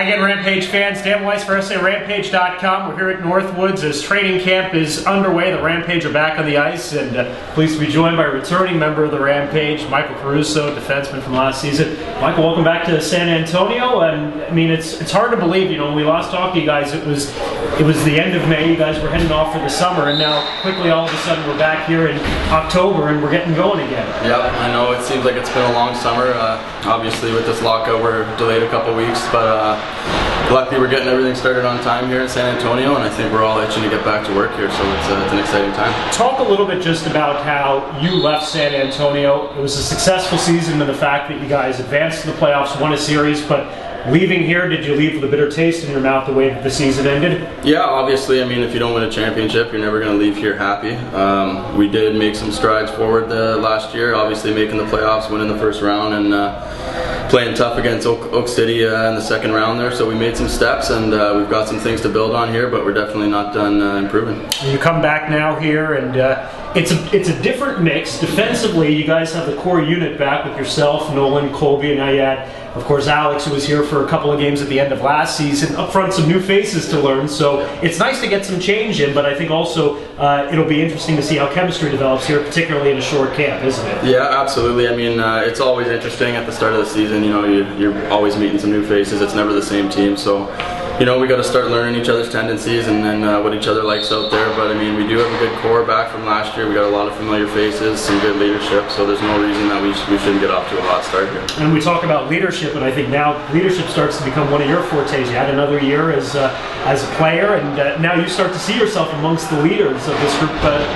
Hi again, Rampage fans. Dan Weiss for SARampage.com. We're here at Northwoods as training camp is underway. The Rampage are back on the ice, and pleased to be joined by a returning member of the Rampage, Michael Caruso, defenseman from last season. Michael, welcome back to San Antonio. And I mean, it's hard to believe. You know, when we last talked to you guys, it was the end of May. You guys were heading off for the summer, and now quickly all of a sudden we're back here in October, and we're getting going again. Yep, I know it seems like it's been a long summer. Obviously, with this lockout, we're delayed a couple weeks, but luckily we're getting everything started on time here in San Antonio, and I think we're all itching to get back to work here, so it's an exciting time. Talk a little bit just about how you left San Antonio. It was a successful season in the fact that you guys advanced to the playoffs, won a series, but leaving here, did you leave with a bitter taste in your mouth the way that the season ended? Yeah, obviously. I mean, if you don't win a championship, you're never going to leave here happy. We did make some strides forward last year, obviously making the playoffs, winning the first round, and playing tough against Oak City in the second round there. So we made some steps, and we've got some things to build on here, but we're definitely not done improving. You come back now here, and it's a different mix. Defensively, you guys have the core unit back with yourself, Nolan, Colby, and now you had, of course, Alex, who was here for a couple of games at the end of last season. Up front, some new faces to learn, so it's nice to get some change in, but I think also it'll be interesting to see how chemistry develops here, particularly in a short camp, isn't it? Yeah, absolutely. I mean, it's always interesting at the start of the season. You know, you're always meeting some new faces. It's never the same team, so you know, we got to start learning each other's tendencies and what each other likes out there. But I mean, we do have a good core back from last year. We got a lot of familiar faces, some good leadership, so there's no reason that we shouldn't get off to a hot start here. And we talk about leadership, and I think now leadership starts to become one of your fortes. You had another year as a player, and now you start to see yourself amongst the leaders of this group,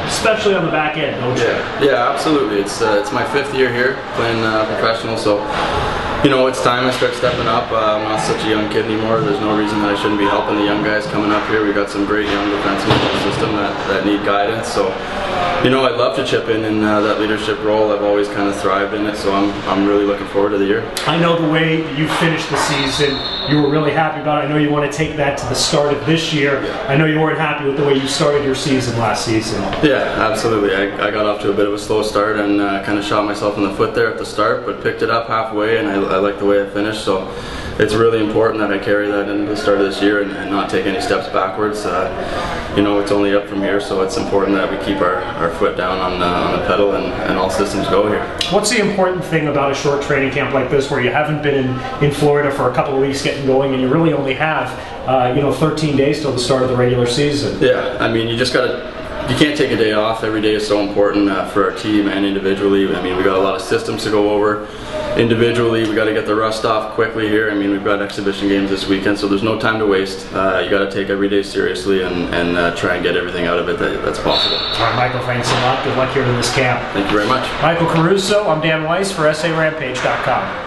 especially on the back end, don't you? Yeah, absolutely. It's my 5th year here playing professional, so you know, it's time I start stepping up. I'm not such a young kid anymore. There's no reason that I shouldn't be helping the young guys coming up here. We've got some great young defensemen in the system that need guidance. So, you know, I'd love to chip in that leadership role. I've always kind of thrived in it, so I'm really looking forward to the year. I know the way you finished the season, you were really happy about it. I know you want to take that to the start of this year. Yeah. I know you weren't happy with the way you started your season last season. Yeah, absolutely. I got off to a bit of a slow start and kind of shot myself in the foot there at the start, but picked it up halfway, and I like the way I finished. So it's really important that I carry that into the start of this year and not take any steps backwards. You know, it's only up from here, so it's important that we keep our foot down on the pedal and all systems go here. What's the important thing about a short training camp like this, where you haven't been in Florida for a couple of weeks getting going, and you really only have 13 days till the start of the regular season? Yeah, I mean, you can't take a day off. Every day is so important for our team and individually. I mean, we got a lot of systems to go over. Individually, we got to get the rust off quickly here. I mean, we've got exhibition games this weekend, so there's no time to waste. You got to take every day seriously and try and get everything out of it that's possible. All right, Michael, thanks a lot. Good luck here in this camp. Thank you very much. Michael Caruso, I'm Dan Weiss for SARampage.com.